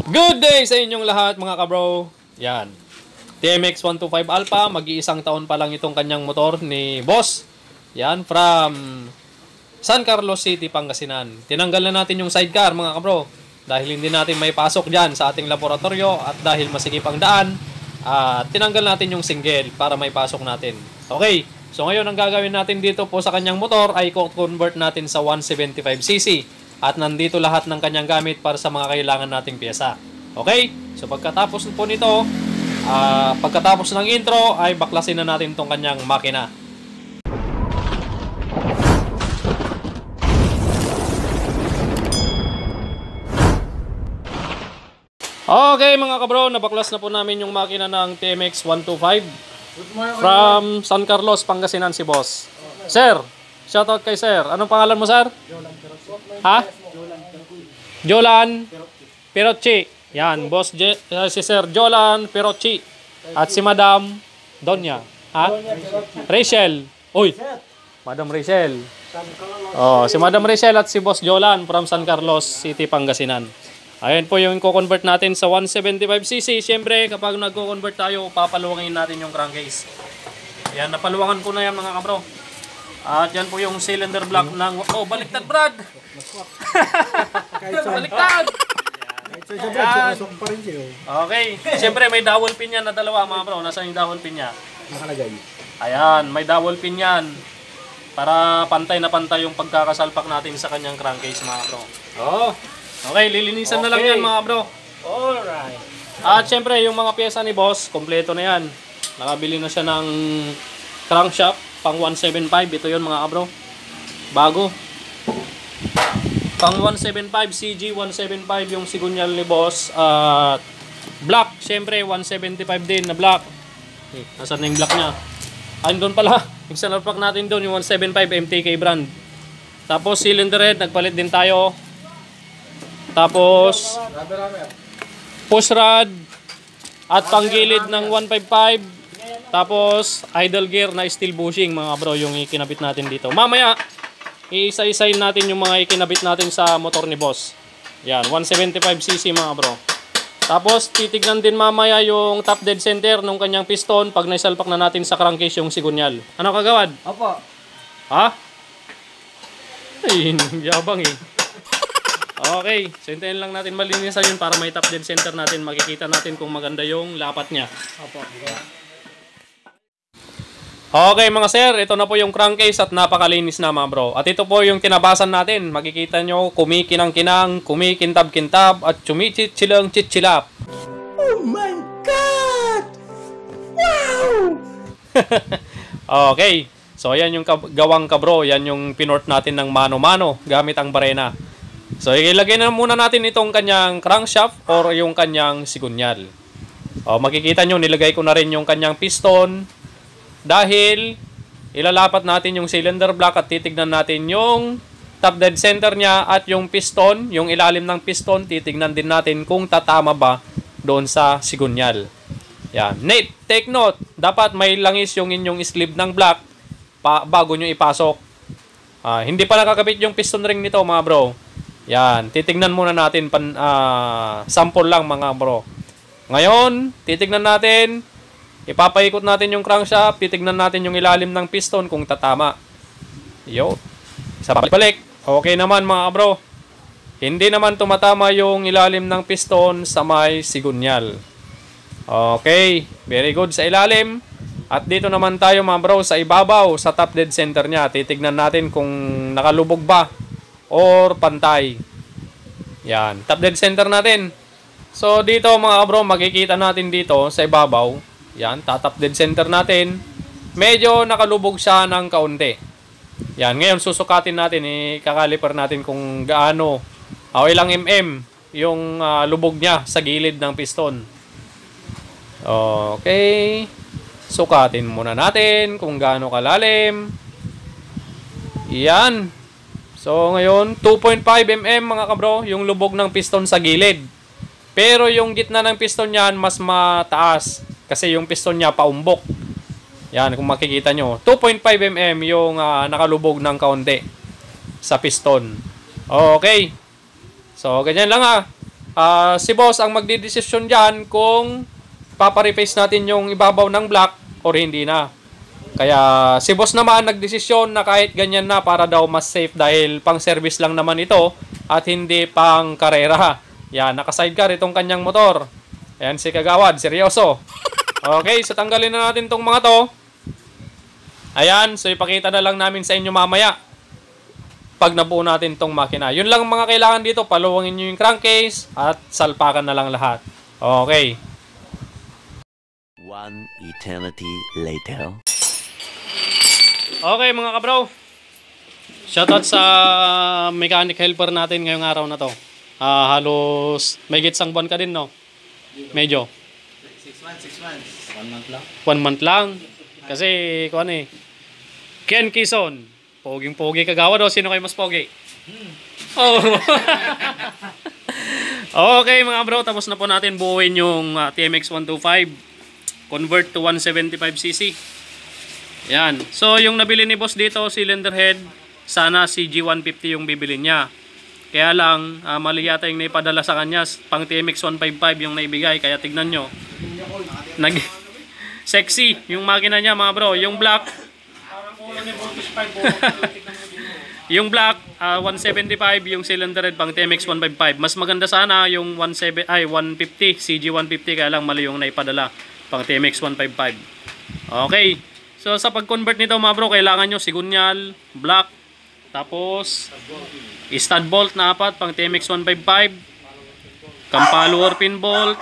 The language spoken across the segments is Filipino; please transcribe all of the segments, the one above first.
Good day sa inyong lahat mga kabro. Yan. TMX 125 Alpha, mag-iisang taon pa lang itong kanyang motor ni Boss. Yan, from San Carlos City, Pangasinan. Tinanggal na natin yung sidecar mga kabro. Dahil hindi natin may pasok dyan sa ating laboratorio at dahil masikip ang daan, tinanggal natin yung single para may pasok natin. Okay, so ngayon ang gagawin natin dito po sa kanyang motor ay convert natin sa 175cc. At nandito lahat ng kanyang gamit para sa mga kailangan nating pyesa. Okay? So pagkatapos po nito, pagkatapos ng intro, ay baklasin na natin itong kanyang makina. Okay mga kabro, nabaklas na po namin yung makina ng TMX 125 from San Carlos, Pangasinan si Boss. Sir, shoutout kay sir. Anong pangalan mo sir? Ha? Jolan Perocci. Yan, boss si Sir Jolan Perocci. At si Madam Donya. Ha? Rachel. Uy. Madam Rachel. Oh, si Madam Rachel at si Boss Jolan from San Carlos City, Pangasinan. Ayan po yung i-convert natin sa 175cc. Siyempre, kapag nagko-convert tayo, papaluwangin natin yung crankcase. Ayan, napaluwangan ko na yan mga kabro. At yan po yung cylinder block ng... Oh, baliktad Brad! Baliktad! Okay. Siyempre may dowel pin yan na dalawa mga bro. Nasaan yung dowel pin niya? Nakalagay. Ayan, may dowel pin yan. Para pantay na pantay yung pagkakasalpak natin sa kanyang crankcase mga bro. Oh. Okay, lilinisan na lang yan mga bro. Alright. At siyempre yung mga pyesa ni boss, kompleto na yan. Nakabili na siya ng crankshaft pang 175, ito yun mga kabro. Bago. Pang 175, CG 175 yung sigunyal ni boss. At black, syempre 175 din na black. Nasaan na yung black niya? Andun pala, yung salpak natin doon, yung 175 MTK brand. Tapos cylinder head, nagpalit din tayo. Tapos push rod at panggilid ng 155. Tapos, idle gear na steel bushing mga bro yung ikinabit natin dito. Mamaya, iisa-isayin natin yung mga ikinabit natin sa motor ni boss. Yan, 175cc mga bro. Tapos, titignan din mamaya yung top dead center ng kanyang piston pag naisalpak na natin sa crankcase yung sigunyal. Ano kagawad? Opo. Ha? Ay, yabang eh. Okay, so hintayin lang natin malinisan yun para may top dead center natin. Makikita natin kung maganda yung lapat niya. Opo. Okay mga sir, ito na po yung crankcase at napakalinis na mga bro. At ito po yung kinabasan natin. Makikita nyo, kumikinang-kinang, kumikintab-kintab, at chumichichilang-chichilap. Oh my God! Wow! Okay, so yan yung gawang kabro. Yan yung pinort natin ng mano-mano gamit ang barena. So ilagay na muna natin itong kanyang crankshaft or yung kanyang sigunyal. Makikita nyo, nilagay ko na rin yung kanyang piston. Dahil ilalapat natin yung cylinder block at titignan natin yung top dead center niya at yung piston, yung ilalim ng piston, titignan din natin kung tatama ba doon sa sigunyal. Yan. Nate, take note, dapat may langis yung inyong sleeve ng block bago nyo ipasok. Hindi pa nakakabit yung piston ring nito mga bro. Yan, titignan muna natin, sample lang mga bro. Ngayon, titignan natin, ipapaikot natin yung crankshaft, titignan natin yung ilalim ng piston kung tatama. Yo. Sa balik. Okay naman mga bro. Hindi naman tumatama yung ilalim ng piston sa may sigunyal. Okay. Very good sa ilalim. At dito naman tayo mga bro sa ibabaw, sa top dead center niya. Titignan natin kung nakalubog ba or pantay. Yan. Top dead center natin. So dito mga bro, makikita natin dito sa ibabaw. Yan, tatap dead center natin. Medyo nakalubog siya ng kaunti. Yan, ngayon susukatin natin, kakaliper natin kung gaano o ilang yung lubog niya sa gilid ng piston. Okay. Sukatin muna natin kung gaano kalalim. Yan. So ngayon, 2.5 mga kabro, yung lubog ng piston sa gilid. Pero yung gitna ng piston niyan mas mataas. Kasi yung piston niya paumbok. Yan, kung makikita nyo. 2.5 yung nakalubog ng kaunti sa piston. Okay. So, ganyan lang Si boss ang magdidesisyon dyan kung papareplace natin yung ibabaw ng block or hindi na. Kaya si boss naman nagdesisyon na kahit ganyan na para daw mas safe dahil pang service lang naman ito at hindi pang karera. Yan, naka-sidecar itong kanyang motor. Ayan si Kagawad, seryoso. Okay, so tanggalin na natin tong mga to. Ayan, so ipakita na lang namin sa inyo mamaya pag nabuo natin tong makina. Yun lang mga kailangan dito, paluwangin nyo yung crankcase at salpakan na lang lahat. Okay. One eternity later. Okay mga kabro, shoutout sa mechanic helper natin ngayong araw na to. Halos may gitsang buwan ka din, no? Medyo 6 months. 1 month lang. 1 month lang. Kasi kung ano eh, Ken Quezon, poging-pogi Kagawad, o sino kayo mas pogi? Oh. Okay mga bro, tapos na po natin buuin yung TMX 125 convert to 175cc. Yan. So, yung nabili ni boss dito, cylinder head, sana CG150 yung bibili niya. Kaya lang, mali yata yung naipadala sa kanya. Pang TMX 155 yung naibigay. Kaya tignan nyo. Sexy yung makina niya mga bro. Yung black, yung black, 175 yung cylinder head pang TMX 155. Mas maganda sana yung 150 CG150. Kaya lang mali yung naipadala pang TMX 155. Okay. So sa pag-convert nito mga bro, kailangan nyo sigunyal, black, tapos stud bolt na 4 pang TMX 155, kampalo pin bolt,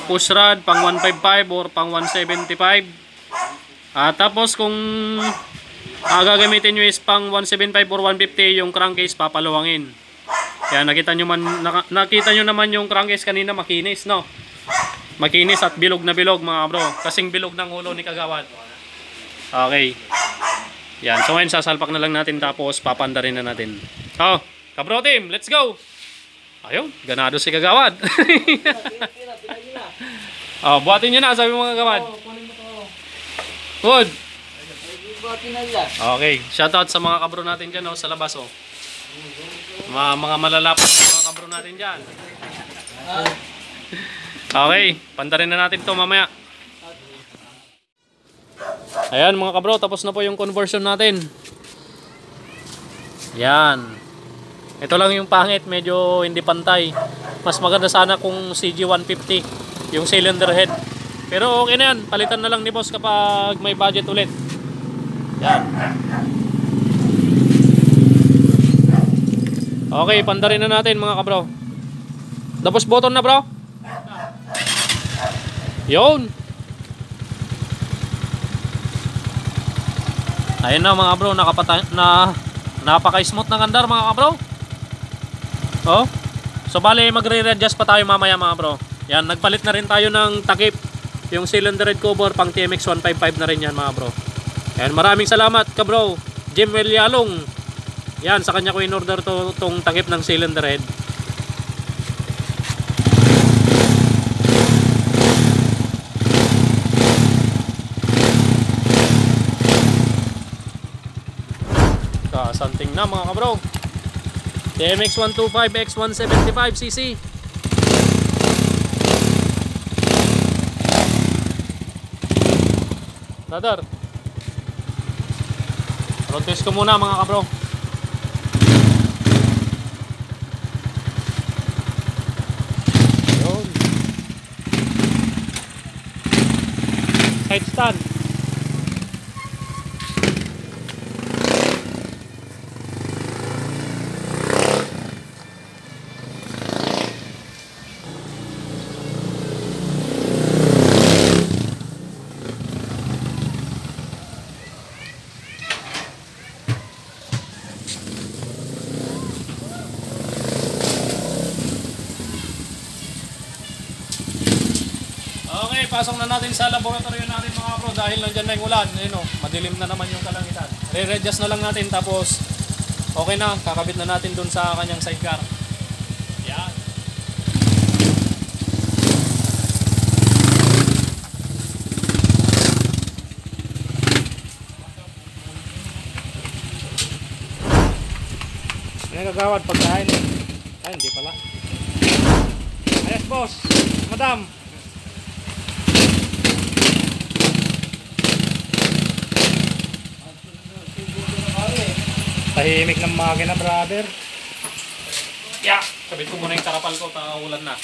push rod pang 155 or pang 175. Tapos kung gagamitin nyo is pang 175 or 150 yung crankcase, papaluwangin. Kaya nakita nyo naman yung crankcase kanina, makinis, no? Makinis at bilog na bilog mga bro. Kasing bilog ng ulo ni Kagawad. Okay. Yan. So ngayon sasalpak na lang natin tapos papandarin na natin. Oh, kabro team, let's go! Ayun, ganado si Kagawad. Oh, buhatin nyo na, sabi mo Kagawad. Good. Okay, shoutout sa mga kabro natin dyan, oh, sa labas, oh. Mga malalapat na mga kabro natin dyan. Okay, pandarin na natin to mamaya. Ayan mga kabro, tapos na po yung conversion natin. Yan. Ito lang yung pangit, medyo hindi pantay. Mas maganda sana kung CG150 yung cylinder head. Pero okay na yan, palitan na lang ni boss kapag may budget ulit. Yan. Okay, pandarin na natin mga kabro. Tapos button na bro. Yun. Ayun na mga bro, napaka-smooth ng andar mga kabro. Oh. So bali magre-readjust pa tayo mamaya mga bro. Yan, nagpalit na rin tayo ng takip. Yung cylinder head cover pang TMX 155 na rin yan mga bro. Yan, maraming salamat kabro Jim Welyalong. Yan, sa kanya ko in-order tong takip ng cylinder head. Something na mga kabro. TMX 125 X 175cc. Brother, road test ko muna mga kabro. Yun. Side stand. Pasok na natin sa laboratory natin mga bro dahil nandiyan na yung ulan. Ayun, madilim na naman yung kalangitan. Re-readjust na lang natin tapos okay na, kakabit na natin dun sa kanyang sidecar. Yan. Ano Kagawad, pagkain? Ay, hindi pala. boss. Madam. Tahimik ng makina, brother. Yeah. Sabit ko muna yung karapal ko, ulan na.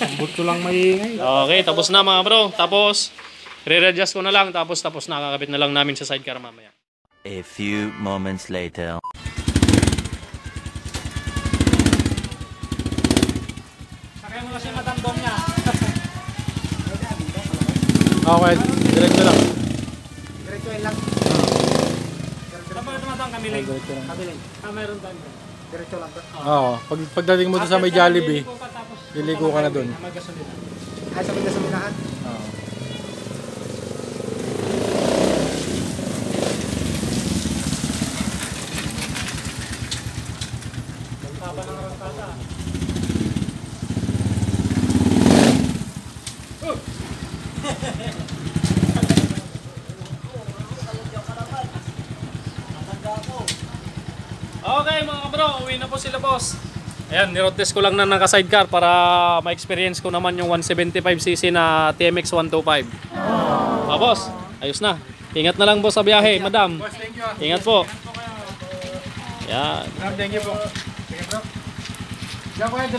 Ang butso lang maingay. Okay, tapos na mga bro. Tapos, re-adjust ko na lang. Tapos nakakabit na lang namin sa sidecar mamaya. A few moments later. Sakay mo kasi matandong niya. Okay, diretso lang. Diretso lang. Saan ba tumatang kamiling? Kabiling. Meron tayo. Diretso lang ba? Oo, pagdating mo doon sa may Jollibee, liligo ka na doon. Ay, sa may gasolinahan. Oo. Okay mga bro, uwi na po sila boss. Ayan, niroad test ko lang na naka-sidecar para ma-experience ko naman yung 175cc na TMX 125. Boss, ayos na. Ingat na lang boss sa biyahe, madam. Boss, thank you. Ingat po. Yan. Madam, thank you po. Sige bro. Diyan ko yan,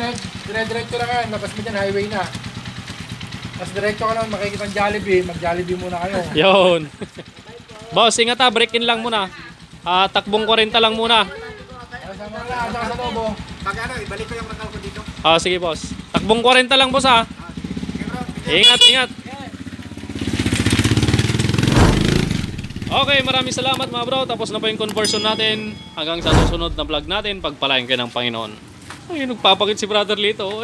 dire-diretso lang yan. Labas mo dyan, highway na. Tapos diretso ka naman, makikita ng Jollibee. Mag-Jollibee muna kayo. Yun. Boss, ingat ha, break in lang muna. Takbong 40 lang muna. Sama na lang, saka sa lobo. Pag ano, ibalik ko yung makal ko dito. Sige boss. Takbong 40 lang boss ha. Ingat, ingat. Okay, maraming salamat mga bro. Tapos na po yung conversion natin. Hanggang sa susunod na vlog natin. Pagpalain kayo ng Panginoon. Ay, nagpapakit si Brother Lito.